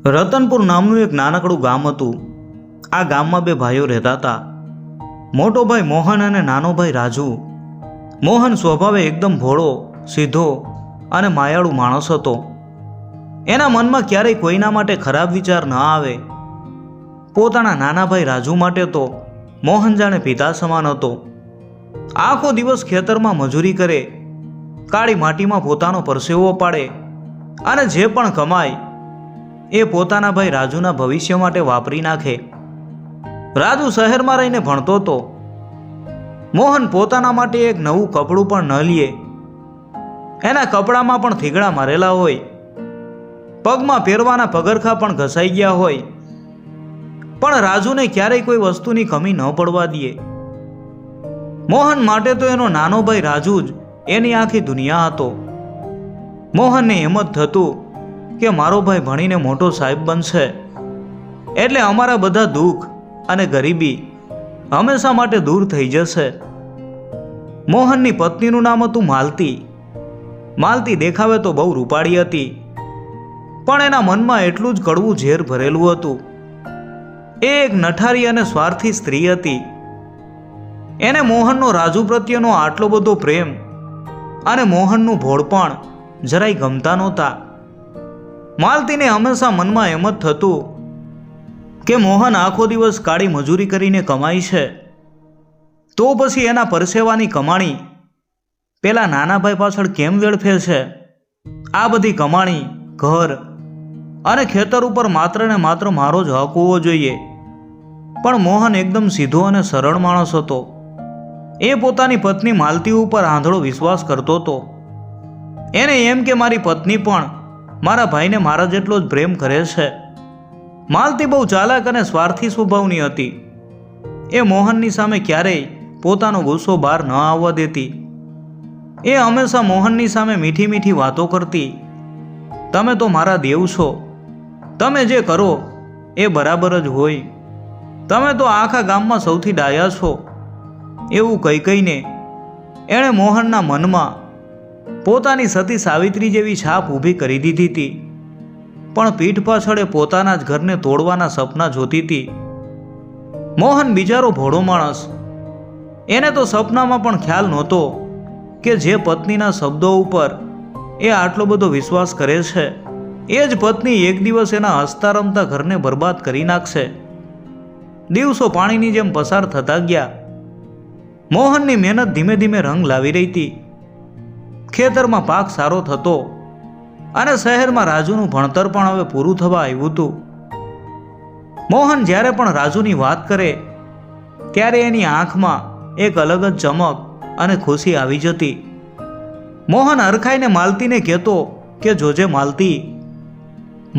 રતનપુર નામનું એક નાનકડું ગામ હતું. આ ગામમાં બે ભાઈઓ રહેતા હતા. મોટો ભાઈ મોહન અને નાનો ભાઈ રાજુ. મોહન સ્વભાવે એકદમ ભોળો, સીધો અને માયાળુ માણસ હતો. એના મનમાં ક્યારેય કોઈના માટે ખરાબ વિચાર ન આવે. પોતાના નાના ભાઈ રાજુ માટે તો મોહન જાણે પિતા સમાન હતો. આખો દિવસ ખેતરમાં મજૂરી કરે, કાળી માટીમાં પોતાનો પરસેવો પાડે અને જે પણ કમાય એ પોતાના ભાઈ રાજુના ભવિષ્ય માટે વાપરી નાખે. રાજુ શહેરમાં રહીને ભણતો હતો. મોહન પોતાના માટે એક નવું કપડું પણ ન લે. એના કપડામાં પણ થીગડા મારેલા હોય, પગમાં પહેરવાના પગરખા પણ ઘસાઈ ગયા હોય, પણ રાજુને ક્યારેય કોઈ વસ્તુની કમી ન પડવા દે. મોહન માટે તો એનો નાનો ભાઈ રાજુ જ એની આખી દુનિયા હતો. મોહનને એમ જ થતું કે મારો ભાઈ ભણીને મોટો સાહેબ બનશે એટલે અમારા બધા દુઃખ અને ગરીબી હંમેશા માટે દૂર થઈ જશે. મોહનની પત્નીનું નામ હતું માલતી. માલતી દેખાવે તો બહુ રૂપાળી હતી, પણ એના મનમાં એટલું જ કડવું ઝેર ભરેલું હતું. એ એક નઠારી અને સ્વાર્થી સ્ત્રી હતી. એને મોહનનો રાજુ પ્રત્યેનો આટલો બધો પ્રેમ અને મોહનનું ભોળપણ જરાય ગમતા નહોતા. માલતીને હંમેશા મનમાં એમ જ થતું કે મોહન આખો દિવસ કાળી મજૂરી કરીને કમાય છે, તો પછી એના પરસેવાની કમાણી પેલા નાના ભાઈ પાછળ કેમ વેડફે છે? આ બધી કમાણી, ઘર અને ખેતર ઉપર માત્ર ને માત્ર મારો જ હક હોવો જોઈએ. પણ મોહન એકદમ સીધો અને સરળ માણસ હતો. એ પોતાની પત્ની માલતી ઉપર આંધળો વિશ્વાસ કરતો હતો. એને એમ કે મારી પત્ની પણ મારા ભાઈને મારા જેટલો જ પ્રેમ કરે છે. માલતી બહુ ચાલાક અને સ્વાર્થી સ્વભાવની હતી. એ મોહનની સામે ક્યારેય પોતાનો ગુસ્સો બહાર ન આવવા દેતી. એ હંમેશા મોહનની સામે મીઠી મીઠી વાતો કરતી. તમે તો મારા દેવ છો, તમે જે કરો એ બરાબર જ હોય, તમે તો આખા ગામમાં સૌથી ડાયા છો, એવું કહી કહીને એણે મોહનના મનમાં પોતાની સતી સાવિત્રી જેવી છાપ ઊભી કરી દીધી હતી. પણ પીઠ પાછળ પોતાના જ ઘરને તોડવાના સપના જોતી હતી. મોહન બિચારો ભોળો માણસ. એને તો સપનામાં પણ ખ્યાલ નહોતો કે જે પત્નીના શબ્દો ઉપર એ આટલો બધો વિશ્વાસ કરે છે, એ જ પત્ની એક દિવસ એના હસતા રમતા ઘરને બરબાદ કરી નાખશે. દિવસો પાણીની જેમ પસાર થતા ગયા. મોહનની મહેનત ધીમે ધીમે રંગ લાવી રહી હતી. ખેતરમાં પાક સારો થતો અને શહેરમાં રાજુનું ભણતર પણ હવે પૂરું થવા આવ્યું હતું. મોહન જ્યારે પણ રાજુની વાત કરે ત્યારે એની આંખમાં એક અલગ જ ચમક અને ખુશી આવી જતી. મોહન હરખાઈને માલતીને કહેતો કે જોજે માલતી,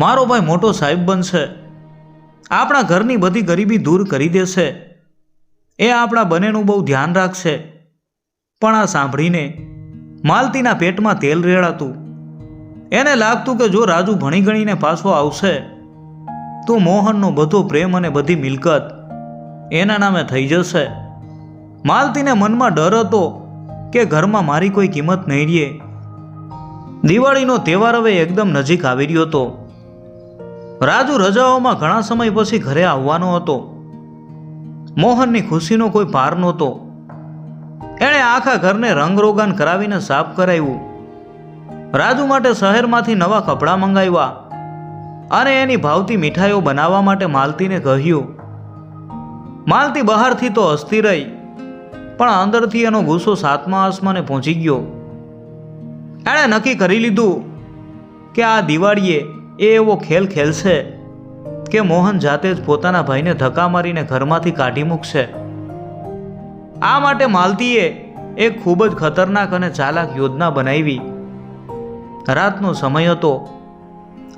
મારો ભાઈ મોટો સાહેબ બનશે, આપણા ઘરની બધી ગરીબી દૂર કરી દેશે, એ આપણા બંનેનું બહુ ધ્યાન રાખશે. પણ આ સાંભળીને માલતીના પેટમાં તેલ રેડાતું. એને લાગતું કે જો રાજુ ભણી ગણીને પાછો આવશે તો મોહનનો બધો પ્રેમ અને બધી મિલકત એના નામે થઈ જશે. માલતીને મનમાં ડર હતો કે ઘરમાં મારી કોઈ કિંમત નહીં રહે. દિવાળીનો તહેવાર હવે એકદમ નજીક આવી રહ્યો હતો. રાજુ રજાઓમાં ઘણા સમય પછી ઘરે આવવાનો હતો. મોહનની ખુશીનો કોઈ પાર નહોતો. એણે આખા ઘરને રંગરોગાન કરાવીને સાફ કરાવ્યું. રાજુ માટે શહેરમાંથી નવા કપડાં મંગાવ્યા અને એની ભાવતી મીઠાઈઓ બનાવવા માટે માલતીને કહ્યું. માલતી બહારથી તો હસતી રહી, પણ અંદરથી એનો ગુસ્સો સાતમા આસમાને પહોંચી ગયો. એણે નક્કી કરી લીધું કે આ દિવાળીએ એ એવો ખેલ ખેલશે કે મોહન જાતે જ પોતાના ભાઈને ધક્કા મારીને ઘરમાંથી કાઢી મૂકશે. આ માટે માલતીએ એક ખૂબ જ ખતરનાક અને ચાલાક યોજના બનાવી. રાતનો સમય હતો.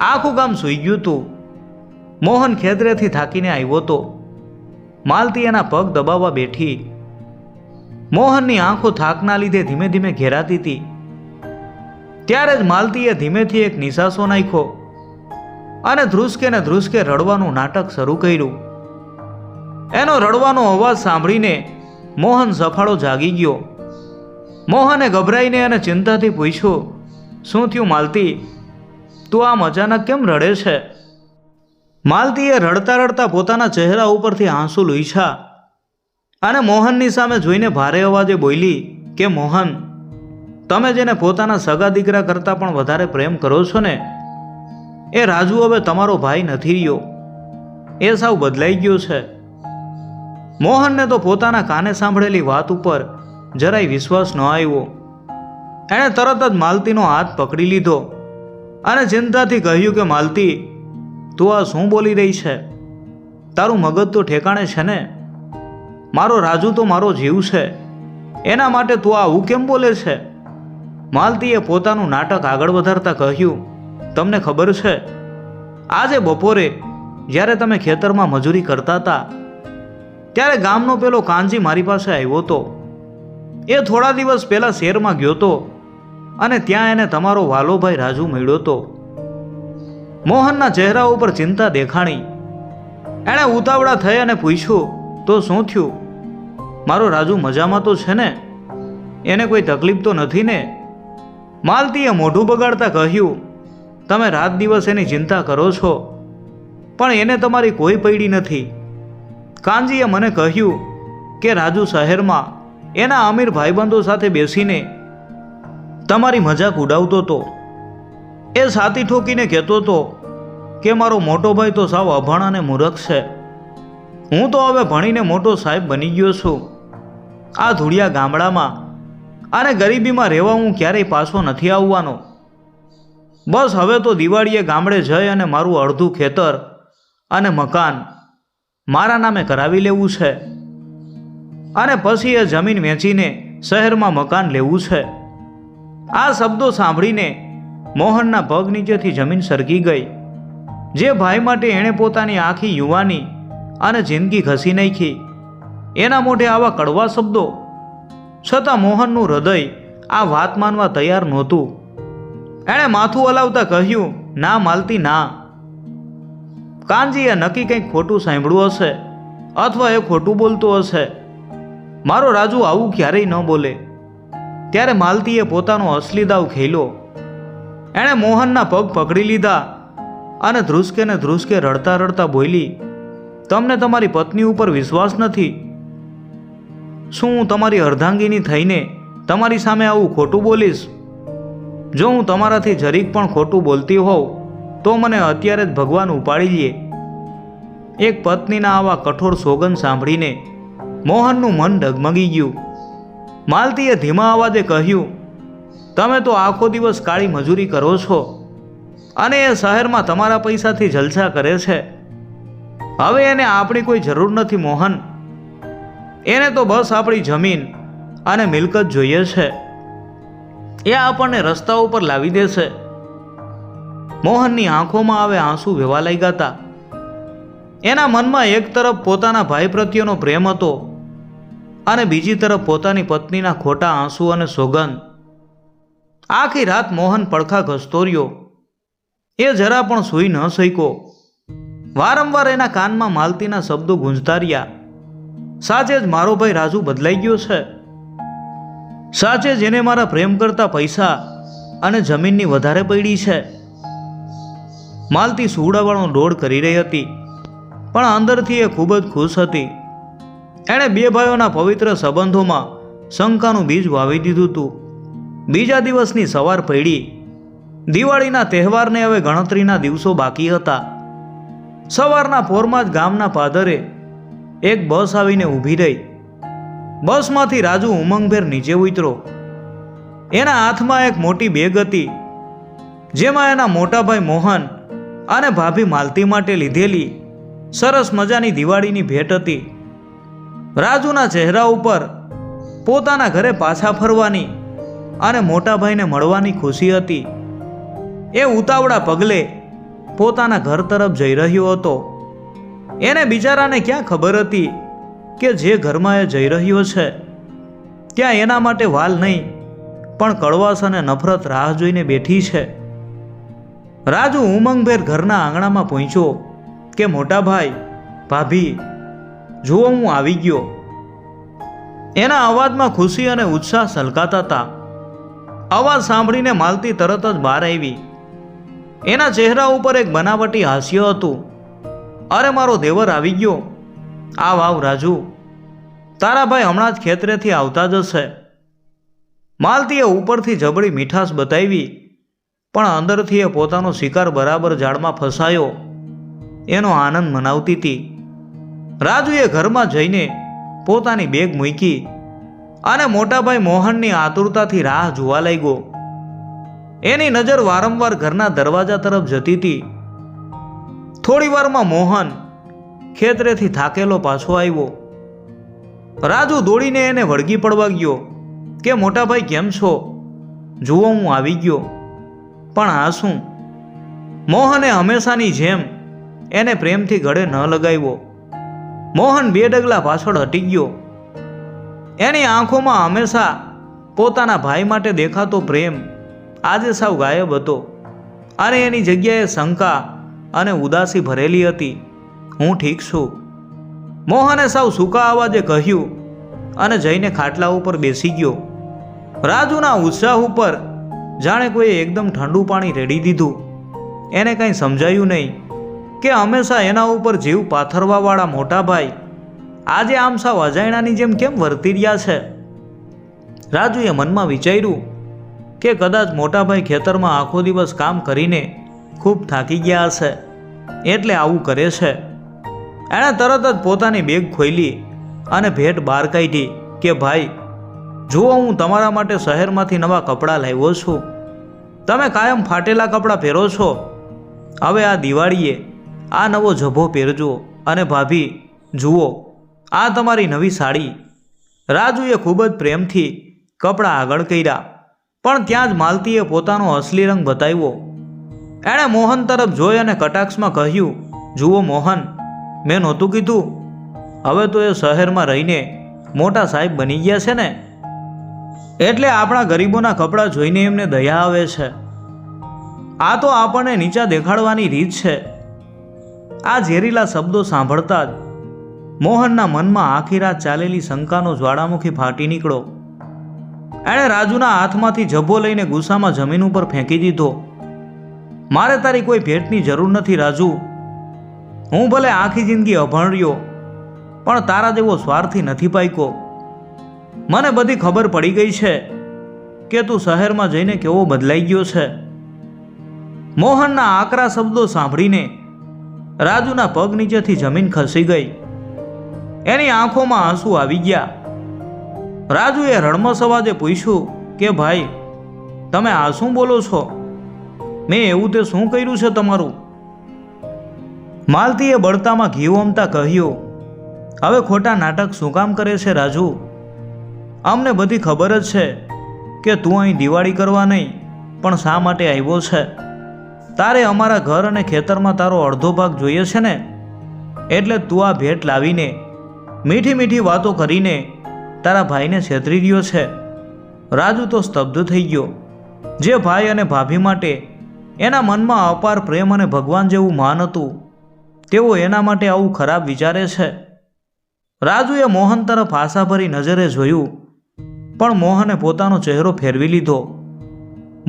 આખું ગામ સૂઈ ગયું હતું. મોહન ખેતરેથી થાકીને આવ્યો હતો. માલતી એના પગ દબાવવા બેઠી. મોહનની આંખો થાકના લીધે ધીમે ધીમે ઘેરાતી હતી. ત્યારે જ માલતીએ ધીમેથી એક નિશાસો નાખ્યો અને ધ્રુસકે ને ધ્રુસકે રડવાનું નાટક શરૂ કર્યું. એનો રડવાનો અવાજ સાંભળીને મોહન સફાળો જાગી ગયો. મોહને ગભરાઈને અને ચિંતાથી પૂછ્યું, શું થયું માલતી, તું આમ અચાનક કેમ રડે છે? માલતીએ રડતા રડતા પોતાના ચહેરા ઉપરથી આંસુ લૂછ્યા અને મોહનની સામે જોઈને ભારે અવાજે બોલી કે મોહન, તમે જેને પોતાના સગા દીકરા કરતાં પણ વધારે પ્રેમ કરો છો ને, એ રાજુ હવે તમારો ભાઈ નથી રહ્યો. એ સાવ બદલાઈ ગયો છે. મોહનને તો પોતાના કાને સાંભળેલી વાત ઉપર જરાય વિશ્વાસ ન આવ્યો. એણે તરત જ માલતીનો હાથ પકડી લીધો અને ચિંતાથી કહ્યું કે માલતી, તું આ શું બોલી રહી છે? તારું મગજ તો ઠેકાણે છે ને? મારો રાજુ તો મારો જીવ છે, એના માટે તું આવું કેમ બોલે છે? માલતીએ પોતાનું નાટક આગળ વધારતા કહ્યું, તમને ખબર છે, આજે બપોરે જ્યારે તમે ખેતરમાં મજૂરી કરતા હતા ત્યારે ગામનો પેલો કાનજી મારી પાસે આવ્યો હતો. એ થોડા દિવસ પહેલાં શહેરમાં ગયો હતો અને ત્યાં એને તમારો વાલો ભાઈ રાજુ મળ્યો હતો. મોહનના ચહેરા ઉપર ચિંતા દેખાણી. એણે ઉતાવળા થઈ અને પૂછ્યું, તો શું થયું? મારો રાજુ મજામાં તો છે ને? એને કોઈ તકલીફ તો નથી ને? માલતીએ મોઢું બગાડતા કહ્યું, તમે રાત દિવસ એની ચિંતા કરો છો, પણ એને તમારી કોઈ પડી નથી. કાનજીએ મને કહ્યું કે રાજુ શહેરમાં એના અમીર ભાઈબંધો સાથે બેસીને તમારી મજાક ઉડાવતો હતો. એ છાતી ઠોકીને કહેતો હતો કે મારો મોટો ભાઈ તો સાવ અભણ અને મૂર્ખ છે. હું તો હવે ભણીને મોટો સાહેબ બની ગયો છું. આ ધૂળિયા ગામડામાં અને ગરીબીમાં રહેવા હું ક્યારેય પાછો નથી આવવાનો. બસ હવે તો દિવાળીએ ગામડે જઈ અને મારું અડધું ખેતર અને મકાન મારા નામે કરાવી લેવું છે અને પછી એ જમીન વેચીને શહેરમાં મકાન લેવું છે. આ શબ્દો સાંભળીને મોહનના પગ નીચેથી જમીન સરકી ગઈ. જે ભાઈ માટે એણે પોતાની આખી યુવાની અને જિંદગી ઘસી નાખી, એના મોઢે આવા કડવા શબ્દો. છતાં મોહનનું હૃદય આ વાત માનવા તૈયાર નહોતું. એણે માથું હલાવતા કહ્યું, ના માલતી, ના. કાનજીએ નક્કી કંઈક ખોટું સાંભળ્યું હશે અથવા એ ખોટું બોલતો હશે. મારો રાજુ આવું ક્યારેય ન બોલે. ત્યારે માલતીએ પોતાનો અસલી દાવ ખેલ્યો. એણે મોહનના પગ પકડી લીધા અને ધ્રુસકે રડતા રડતા બોલી, તમને તમારી પત્ની ઉપર વિશ્વાસ નથી? શું હું તમારી અર્ધાંગીની થઈને તમારી સામે આવું ખોટું બોલીશ? જો હું તમારાથી જરીક પણ ખોટું બોલતી હોઉં તો મને અત્યારે જ ભગવાન ઉપાડી લે. એક પત્નીના આવા કઠોર સોગંદ સાંભળીને મોહનનું મન ડગમગી ગયું. માલતીએ ધીમા અવાજે કહ્યું, તમે તો આખો દિવસ કાળી મજૂરી કરો છો અને એ શહેરમાં તમારા પૈસાથી જલસા કરે છે. હવે એને આપણી કોઈ જરૂર નથી મોહન. એને તો બસ આપણી જમીન અને મિલકત જોઈએ છે. એ આપણને રસ્તા ઉપર લાવી દેશે. મોહનની આંખોમાં હવે આંસુ વહેવા લાગ્યા હતા. એના મનમાં એક તરફ પોતાના ભાઈ પ્રત્યેનો પ્રેમ હતો અને બીજી તરફ પોતાની પત્નીના ખોટા આંસુ અને સોગંદ. આખી રાત મોહન પડખા ઘસતો રહ્યો. એ જરા પણ સૂઈ ન શક્યો. વારંવાર એના કાનમાં માલતીના શબ્દો ગુંજતા રહ્યા, સાચે જ મારો ભાઈ રાજુ બદલાઈ ગયો છે. સાચે જ એને મારા પ્રેમ કરતા પૈસા અને જમીનની વધારે પડી છે. માલતી સુવડાવવાનો દોડ કરી રહી હતી, પણ અંદરથી એ ખૂબ જ ખુશ હતી. એણે બે ભાઈઓના પવિત્ર સંબંધોમાં શંકાનું બીજ વાવી દીધું હતું. બીજા દિવસની સવાર પડી. દિવાળીના તહેવારને હવે ગણતરીના દિવસો બાકી હતા. સવારના પોરમાં જ ગામના પાદરે એક બસ આવીને ઊભી રહી. બસમાંથી રાજુ ઉમંગભેર નીચે ઉતર્યો. એના હાથમાં એક મોટી બેગ હતી, જેમાં એના મોટા ભાઈ મોહન અને ભાભી માલતી માટે લીધેલી સરસ મજાની દિવાળીની ભેટ હતી. રાજુના ચહેરા ઉપર પોતાના ઘરે પાછા ફરવાની અને મોટા ભાઈને મળવાની ખુશી હતી. એ ઉતાવળા પગલે પોતાના ઘર તરફ જઈ રહ્યો હતો. એને બિચારાને ક્યાં ખબર હતી કે જે ઘરમાં એ જઈ રહ્યો છે ત્યાં એના માટે વાલ નહીં પણ કડવાશ અને નફરત રાહ જોઈને બેઠી છે. રાજુ ઉમંગભેર ઘરના આંગણામાં પહોંચ્યો કે મોટા ભાઈ, ભાભી, જુઓ હું આવી ગયો. એના અવાજમાં ખુશી અને ઉત્સાહ છલકાતા હતા. અવાજ સાંભળીને માલતી તરત જ બહાર આવી. એના ચહેરા ઉપર એક બનાવટી હાસ્ય હતું. અરે મારો દેવર આવી ગયો. આવ રાજુ, તારા ભાઈ હમણાં જ ખેતરેથી આવતા જ હશે. માલતીએ ઉપરથી જબરી મીઠાશ બતાવી, પણ અંદરથી એ પોતાનો શિકાર બરાબર જાળમાં ફસાયો એનો આનંદ મનાવતી હતી. રાજુએ ઘરમાં જઈને પોતાની બેગ મૂકી અને મોટાભાઈ મોહનની આતુરતાથી રાહ જોવા લાગ્યો. એની નજર વારંવાર ઘરના દરવાજા તરફ જતી હતી. થોડી વારમાં મોહન ખેતરેથી થાકેલો પાછો આવ્યો. રાજુ દોડીને એને વળગી પડવા ગયો કે મોટાભાઈ કેમ છો? જુઓ હું આવી ગયો. પણ આ શું? મોહને હંમેશાની જેમ એને પ્રેમથી ગળે ન લગાવ્યો. મોહન 2 ડગલા પાછળ હટી ગયો. એની આંખોમાં હંમેશા પોતાના ભાઈ માટે દેખાતો પ્રેમ આજે સાવ ગાયબ હતો અને એની જગ્યાએ શંકા અને ઉદાસી ભરેલી હતી. હું ઠીક છું, મોહને સાવ સૂકા અવાજે કહ્યું અને જઈને ખાટલા ઉપર બેસી ગયો. રાજુના ઉત્સાહ ઉપર જાણે કોઈ એકદમ ઠંડુ પાણી રેડી દીધું. એને કંઈ સમજાયું નહીં કે હંમેશા એના ઉપર જીવ પાથરવાવાળા મોટાભાઈ આજે આમ સાવ અજાણ્યાની જેમ કેમ વર્તી રહ્યા છે. રાજુએ મનમાં વિચાર્યું કે કદાચ મોટાભાઈ ખેતરમાં આખો દિવસ કામ કરીને ખૂબ થાકી ગયા હશે એટલે આવું કરે છે. એણે તરત જ પોતાની બેગ ખોલી અને ભેટ બહાર કાઢી કે ભાઈ જુઓ, હું તમારા માટે શહેરમાંથી નવા કપડાં લાવ્યો છું. તમે કાયમ ફાટેલા કપડાં પહેરો છો. હવે આ દિવાળીએ આ નવો ઝભ્ભો પહેરજો. અને ભાભી જુઓ, આ તમારી નવી સાડી. રાજુએ ખૂબ જ પ્રેમથી કપડાં આગળ કર્યા, પણ ત્યાં જ માલતીએ પોતાનો અસલી રંગ બતાવ્યો. એણે મોહન તરફ જોઈ અને કટાક્ષમાં કહ્યું, જુઓ મોહન, મેં નહોતું કીધું? હવે તો એ શહેરમાં રહીને મોટા સાહેબ બની ગયા છે ને, એટલે આપણા ગરીબોના કપડાં જોઈને એમને દયા આવે છે. આ તો આપણને નીચા દેખાડવાની રીત છે. આ ઝેરીલા શબ્દો સાંભળતા જ મોહનના મનમાં આખી રાત ચાલેલી શંકાનો જ્વાળામુખી ફાટી નીકળ્યો. એણે રાજુના હાથમાંથી ઝભ્ભો લઈને ગુસ્સામાં જમીન ઉપર ફેંકી દીધો. મારે તારી કોઈ ભેટની જરૂર નથી રાજુ. હું ભલે આખી જિંદગી અભણ રહ્યો, પણ તારા જેવો સ્વાર્થી નથી પાક્યો. મને બધી ખબર પડી ગઈ છે કે તું શહેરમાં જઈને કેવો બદલાઈ ગયો છે. મોહનના આકરા શબ્દો સાંભળીને રાજુના પગ નીચેથી જમીન ખસી ગઈ. એની આંખોમાં આંસુ આવી ગયા. રાજુએ રડમસ અવાજે પૂછ્યું કે ભાઈ, તમે આ શું બોલો છો? મેં એવું તે શું કર્યું છે તમારું? માલતીએ બળતામાં ઘી ઓમતા કહ્યું, હવે ખોટા નાટક શું કામ કરે છે રાજુ? અમને બધી ખબર જ છે કે તું અહીં દિવાળી કરવા નહીં, પણ શા માટે આવ્યો છે? તારે અમારા ઘર અને ખેતરમાં તારો અડધો ભાગ જોઈએ છે ને, એટલે તું આ ભેટ લાવીને મીઠી મીઠી વાતો કરીને તારા ભાઈને છેતરી રહ્યો છે. રાજુ તો સ્તબ્ધ થઈ ગયો. જે ભાઈ અને ભાભી માટે એના મનમાં અપાર પ્રેમ અને ભગવાન જેવું માન હતું, તેઓ એના માટે આવું ખરાબ વિચારે છે. રાજુએ મોહન તરફ આશાભરી નજરે જોયું, પણ મોહને પોતાનો ચહેરો ફેરવી લીધો.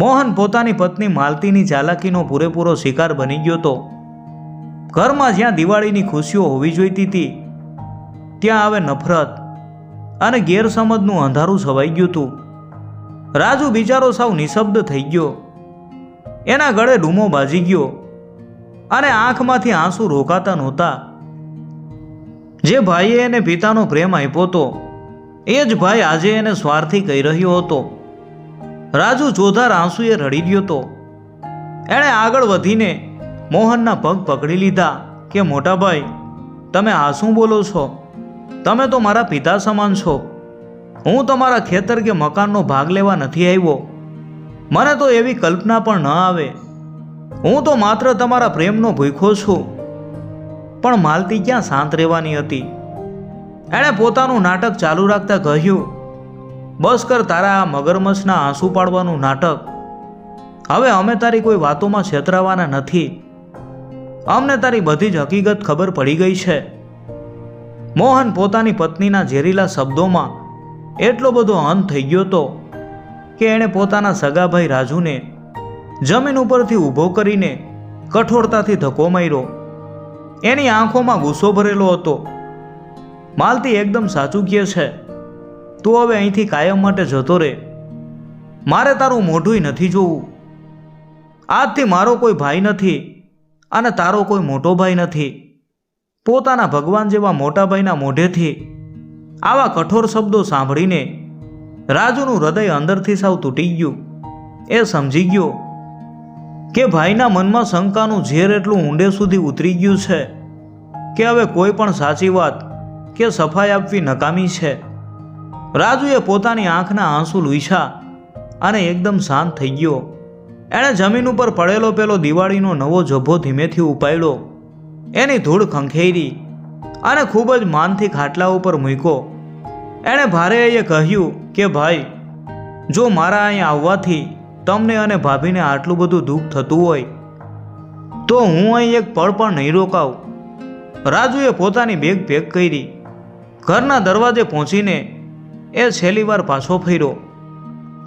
મોહન પોતાની પત્ની માલતીની ચાલાકીનો પૂરેપૂરો શિકાર બની ગયો હતો. ઘરમાં જ્યાં દિવાળીની ખુશીઓ હોવી જોઈતી હતી, ત્યાં હવે નફરત અને ગેરસમજનું અંધારું છવાઈ ગયું હતું. રાજુ બિચારો સાવ નિશબ્દ થઈ ગયો. એના ગળે ડૂમો બાજી ગયો અને આંખમાંથી આંસુ રોકાતા નહોતા. જે ભાઈએ એને પિતાનો પ્રેમ આપ્યો હતો, એ જ ભાઈ આજે એને સ્વાર્થી કહી રહ્યો હતો. રાજુ ચોધાર આંસુએ રડી રહ્યો હતો. એણે આગળ વધીને મોહનના પગ પકડી લીધા કે મોટાભાઈ, તમે આ શું બોલો છો? તમે તો મારા પિતા સમાન છો. હું તમારા ખેતર કે મકાનનો ભાગ લેવા નથી આવ્યો. મને તો એવી કલ્પના પણ ન આવે. હું તો માત્ર તમારા પ્રેમનો ભૂખ્યો છું. પણ માલતી ક્યાં શાંત રહેવાની હતી. એણે પોતાનું નાટક ચાલુ રાખતા કહ્યું, બસ કર તારા આ મગરમચ્છના આંસુ પાડવાનું નાટક. હવે અમે તારી કોઈ વાતોમાં છેતરાવાના નથી. અમને તારી બધી જ હકીકત ખબર પડી ગઈ છે. મોહન પોતાની પત્નીના ઝેરીલા શબ્દોમાં એટલો બધો અંત થઈ ગયો હતો કે એણે પોતાના સગાભાઈ રાજુને જમીન ઉપરથી ઊભો કરીને કઠોરતાથી ધક્કો માર્યો એની આંખોમાં ગુસ્સો ભરેલો હતો. માલતી એકદમ સાચું કહે છે. તું હવે અહીંથી કાયમ માટે જતો રહે. મારે તારું મોઢુંય નથી જોવું. આજથી મારો કોઈ ભાઈ નથી અને તારો કોઈ મોટો ભાઈ નથી. પોતાના ભગવાન જેવા મોટા ભાઈના મોઢેથી આવા કઠોર શબ્દો સાંભળીને રાજુનું હૃદય અંદરથી સાવ તૂટી ગયું. એ સમજી ગયો કે ભાઈના મનમાં શંકાનું ઝેર એટલું ઊંડે સુધી ઉતરી ગયું છે કે હવે કોઈ પણ સાચી વાત કે સફાઈ આપવી નકામી છે. રાજુએ પોતાની આંખના આંસુ લૂછ્યા અને એકદમ શાંત થઈ ગયો. એણે જમીન ઉપર પડેલો પેલો દિવાળીનો નવો જભ્ભો ધીમેથી ઉપાડ્યો, એની ધૂળ ખંખેરી અને ખૂબ જ માનથી ખાટલા ઉપર મૂક્યો. એણે ભારેએ કહ્યું કે ભાઈ, જો મારા અહીં આવવાથી તમને અને ભાભીને આટલું બધું દુઃખ થતું હોય તો હું અહીં એક પળ પણ નહીં રોકાઉં. રાજુએ પોતાની બેગ પેક કરી ઘરના દરવાજે પહોંચીને એ છેલ્લી વાર પાછો ફર્યો.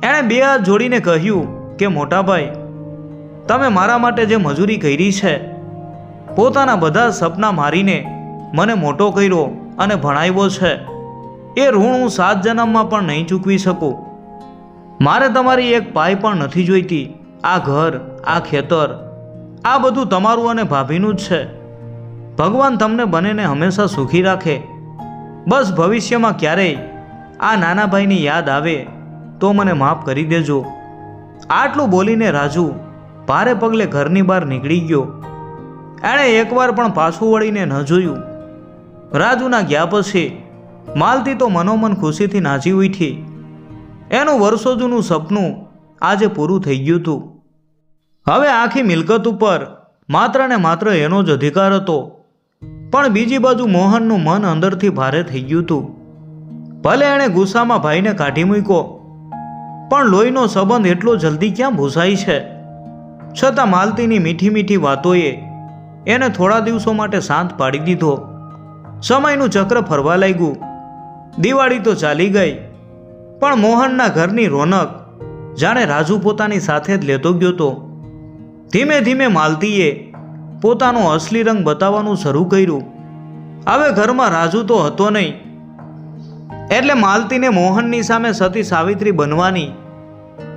એણે બે હાથ જોડીને કહ્યું કે મોટાભાઈ, તમે મારા માટે જે મજૂરી કરી છે, પોતાના બધા સપના મારીને મને મોટો કર્યો અને ભણાવ્યો છે, એ ઋણ હું 7 જન્મમાં પણ નહીં ચૂકવી શકું. મારે તમારી એક પાય પણ નથી જોઈતી. આ ઘર, આ ખેતર, આ બધું તમારું અને ભાભીનું જ છે. ભગવાન તમને બંનેને હંમેશા સુખી રાખે. બસ ભવિષ્યમાં ક્યારેય આ નાના ભાઈની યાદ આવે તો મને માફ કરી દેજો. આટલું બોલીને રાજુ ભારે પગલે ઘરની બહાર નીકળી ગયો. એણે એકવાર પણ પાછું વળીને ન જોયું. રાજુના ગયા પછી માલતી તો મનોમન ખુશીથી નાચી ઉઠી. એનું વર્ષો જૂનું સપનું આજે પૂરું થઈ ગયું હતું. હવે આખી મિલકત ઉપર માત્ર ને માત્ર એનો જ અધિકાર હતો. પણ બીજી બાજુ મોહનનું મન અંદરથી ભારે થઈ ગયું હતું. ભલે એણે ગુસ્સામાં ભાઈને કાઢી મૂક્યો, પણ લોહીનો સંબંધ એટલો જલ્દી ક્યાં ભૂસાય છે. છતાં માલતીની મીઠી મીઠી વાતોએ એને થોડા દિવસો માટે શાંત પાડી દીધો. સમયનું ચક્ર ફરવા લાગ્યું. દિવાળી તો ચાલી ગઈ, પણ મોહનના ઘરની રોનક જાણે રાજુ પોતાની સાથે જ લેતો ગયો હતો. ધીમે ધીમે માલતીએ પોતાનો અસલી રંગ બતાવવાનું શરૂ કર્યું. હવે ઘરમાં રાજુ તો હતો નહીં, એટલે માલતીને મોહનની સામે સતી સાવિત્રી બનવાની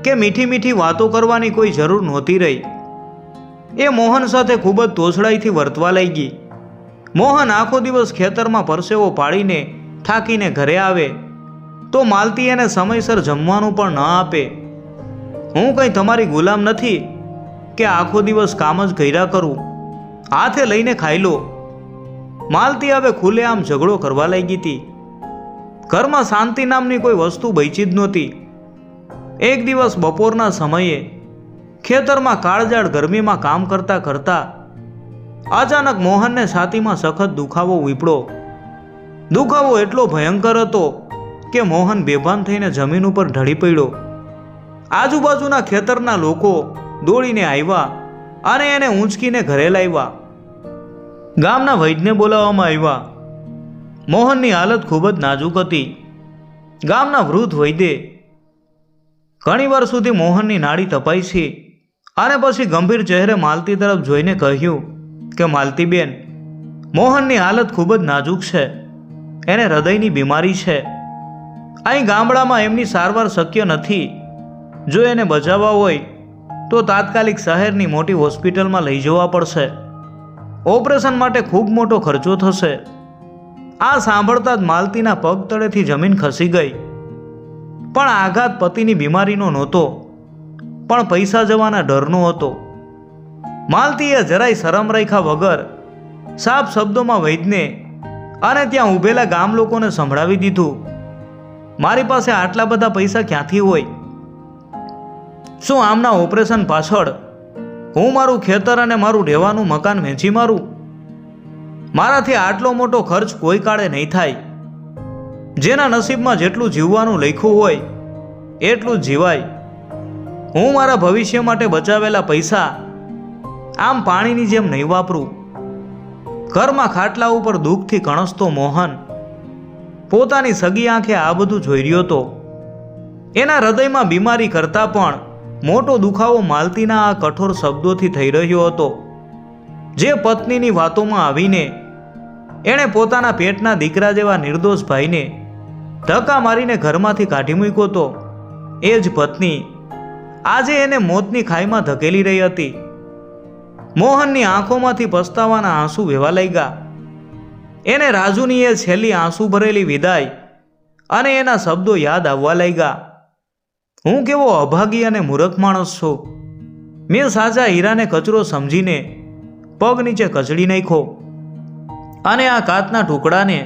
કે મીઠી મીઠી વાતો કરવાની કોઈ જરૂર નહોતી રહી. એ મોહન સાથે ખૂબ જ તોછડાઈથી વર્તવા લાગી. મોહન આખો દિવસ ખેતરમાં પરસેવો પાડીને થાકીને ઘરે આવે તો માલતી એને સમયસર જમવાનું પણ ન આપે. હું કંઈ તમારી ગુલામ નથી કે આખો દિવસ કામ જ કર્યા કરું, હાથે લઈને ખાઈ લો. માલતી હવે ખુલ્લેઆમ ઝઘડો કરવા લાગી હતી. ઘરમાં શાંતિ નામની કોઈ વસ્તુ બચી જ નહોતી. એક દિવસ બપોરના સમયે ખેતરમાં કાળઝાળ ગરમીમાં કામ કરતા કરતા અચાનક મોહનને છાતીમાં સખત દુખાવો ઉપડ્યો. દુખાવો એટલો ભયંકર હતો કે મોહન બેભાન થઈને જમીન ઉપર ઢળી પડ્યો. આજુબાજુના ખેતરના લોકો દોડીને આવ્યા અને એને ઊંચકીને ઘરે લાવ્યા. ગામના વૈદ્યને બોલાવવામાં આવ્યા. મોહનની હાલત ખૂબ જ નાજુક હતી. ગામના વૃદ્ધ વૈદ્યે ઘણીવાર સુધી મોહનની નાડી તપાસી અને પછી ગંભીર ચહેરે માલતી તરફ જોઈને કહ્યું કે માલતીબેન, મોહનની હાલત ખૂબ જ નાજુક છે. એને હૃદયની બીમારી છે. અહીં ગામડામાં એમની સારવાર શક્ય નથી. જો એને બચાવવા હોય તો તાત્કાલિક શહેરની મોટી હોસ્પિટલમાં લઈ જવા પડશે. ઓપરેશન માટે ખૂબ મોટો ખર્ચો થશે. આ સાંભળતા જ માલતીના પગ તળેથી જમીન ખસી ગઈ. પણ આઘાત પતિની બીમારીનો નહોતો, પણ પૈસા જવાના ડરનો હતો. માલતીએ જરાય શરમ રાખ્યા વગર સાફ શબ્દોમાં વૈદ્યને અને ત્યાં ઊભેલા ગામ લોકોને સંભળાવી દીધું, મારી પાસે આટલા બધા પૈસા ક્યાંથી હોય? શું આમના ઓપરેશન પાછળ હું મારું ખેતર અને મારું રહેવાનું મકાન વેચી મારું? મારાથી આટલો મોટો ખર્ચ કોઈ કાળે નહીં થાય. જેના નસીબમાં જેટલું જીવવાનું લખ્યું હોય એટલું જ જીવાય. હું મારા ભવિષ્ય માટે બચાવેલા પૈસા આમ પાણીની જેમ નહીં વાપરું. ઘરમાં ખાટલા ઉપર દુઃખથી કણસતો મોહન પોતાની સગી આંખે આ બધું જોઈ રહ્યો હતો. એના હૃદયમાં બીમારી કરતાં પણ મોટો દુખાવો માલતીના આ કઠોર શબ્દોથી થઈ રહ્યો હતો. જે પત્નીની વાતોમાં આવીને એણે પોતાના પેટના દીકરા જેવા નિર્દોષ ભાઈને ધક્કા મારીને ઘરમાંથી કાઢી મૂક્યો તો, એ જ પત્ની આજે એને મોતની ખાઈમાં ધકેલી રહી હતી. મોહનની આંખોમાંથી પસ્તાવાના આંસુ વહેવા લાગ્યા. એને રાજુની એ છેલ્લી આંસુ ભરેલી વિદાય અને એના શબ્દો યાદ આવવા લાગ્યા. હું કેવો અભાગી અને મૂર્ખ માણસ છું. મેં સાચા હીરાને કચરો સમજીને પગ નીચે કચડી નાખ્યો અને આ કાચના ટુકડાને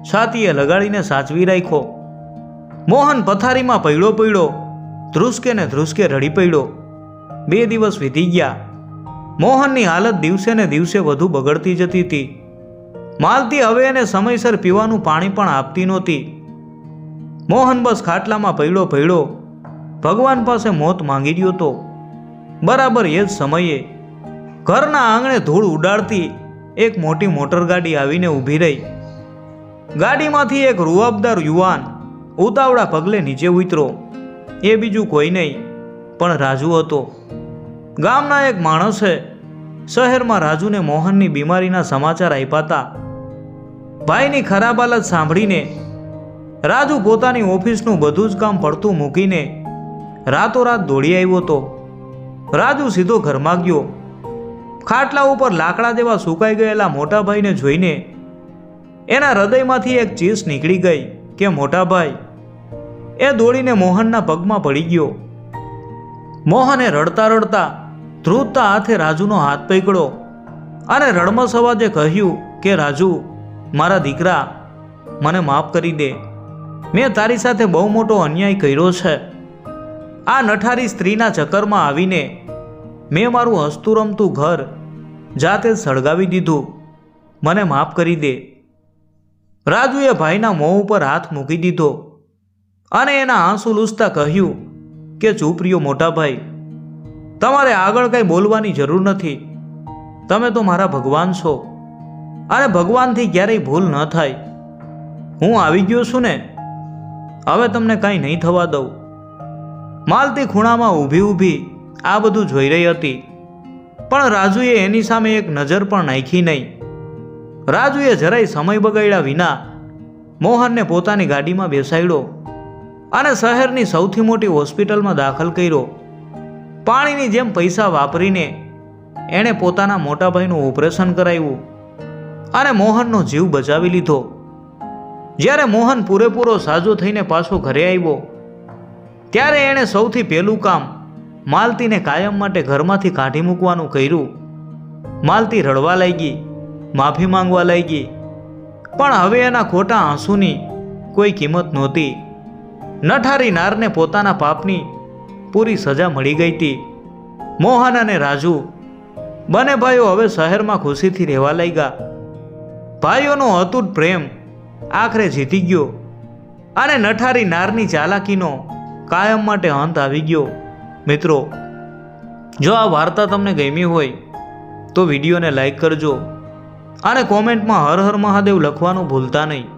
છાતીએ લગાડીને સાચવી રાખ્યો. મોહન પથારીમાં પડ્યો ધ્રુસકે ને ધ્રુસકે રડી પડ્યો. 2 દિવસ વીતી ગયા. મોહનની હાલત દિવસે ને દિવસે વધુ બગડતી જતી હતી. માલતી હવે એને સમયસર પીવાનું પાણી પણ આપતી નહોતી. મોહન બસ ખાટલામાં પડ્યો ભગવાન પાસે મોત માંગી રહ્યો હતો. બરાબર એ જ સમયે ઘરના આંગણે ધૂળ ઉડાડતી એક મોટી મોટરગાડી આવીને ઊભી રહી. ગાડીમાંથી એક રૂઆબદાર યુવાન ઉતાવળા પગલે નીચે ઉતર્યો. એ બીજું કોઈ નહીં પણ રાજુ હતો. ગામના એક માણસે શહેરમાં રાજુને મોહનની બીમારીના સમાચાર આપ્યા હતા. ભાઈની ખરાબ હાલત સાંભળીને રાજુ પોતાની ઓફિસનું બધું જ કામ પડતું મૂકીને રાતોરાત દોડી આવ્યો હતો. રાજુ સીધો ઘરમાં ગયો. ખાટલા ઉપર લાકડા જેવા સુકાઈ ગયેલા મોટા ભાઈને જોઈને એના હૃદયમાંથી એક ચીસ નીકળી ગઈ કે મોટા ભાઈ. એ દોડીને મોહનના પગમાં પડી ગયો. મોહને રડતા ધ્રુજતા હાથે રાજુનો હાથ પકડ્યો અને રડમસ અવાજે કહ્યું કે રાજુ, મારા દીકરા, મને માફ કરી દે. મેં તારી સાથે બહુ મોટો અન્યાય કર્યો છે. આ નઠારી સ્ત્રીના ચક્કરમાં આવીને મેં મારું હસતું રમતું ઘર જાતે જ સળગાવી દીધું. મને માફ કરી દે. રાજુએ ભાઈના મોં ઉપર હાથ મૂકી દીધો અને એના આંસુ લૂછતા કહ્યું કે ચૂપ રહ્યો મોટા ભાઈ. તમારે આગળ કંઈ બોલવાની જરૂર નથી. તમે તો મારા ભગવાન છો અને ભગવાનથી ક્યારેય ભૂલ ન થાય. હું આવી ગયો છું ને, હવે તમને કાંઈ નહીં થવા દઉં. માલતી ખૂણામાં ઊભી આ બધું જોઈ રહી હતી, પણ રાજુએ એની સામે એક નજર પણ નાખી નહીં. રાજુએ જરાય સમય બગાડ્યા વિના મોહનને પોતાની ગાડીમાં બેસાડ્યો અને શહેરની સૌથી મોટી હોસ્પિટલમાં દાખલ કર્યો. પાણીની જેમ પૈસા વાપરીને એણે પોતાના મોટા ભાઈનું ઓપરેશન કરાવ્યું અને મોહનનો જીવ બચાવી લીધો. જ્યારે મોહન પૂરેપૂરો સાજો થઈને પાછો ઘરે આવ્યો ત્યારે એણે સૌથી પહેલું કામ માલતીને કાયમ માટે ઘરમાંથી કાઢી મૂકવાનું કર્યું. માલતી રડવા લાગી, માફી માંગવા લાગી, પણ હવે એના ખોટા આંસુની કોઈ કિંમત નહોતી. નઠારી નારને પોતાના પાપની પૂરી સજા મળી ગઈ હતી. મોહન અને રાજુ બંને ભાઈઓ હવે શહેરમાં ખુશીથી રહેવા લાગ્યા. ભાઈઓનો અતૂટ પ્રેમ આખરે જીતી ગયો અને નઠારી નારની ચાલાકીનો કાયમ માટે અંત આવી ગયો. મિત્રો, જો આ વાર્તા તમને ગમી હોય તો વિડીયોને લાઈક કરજો અને કોમેન્ટમાં હર હર મહાદેવ લખવાનું ભૂલતા નહીં.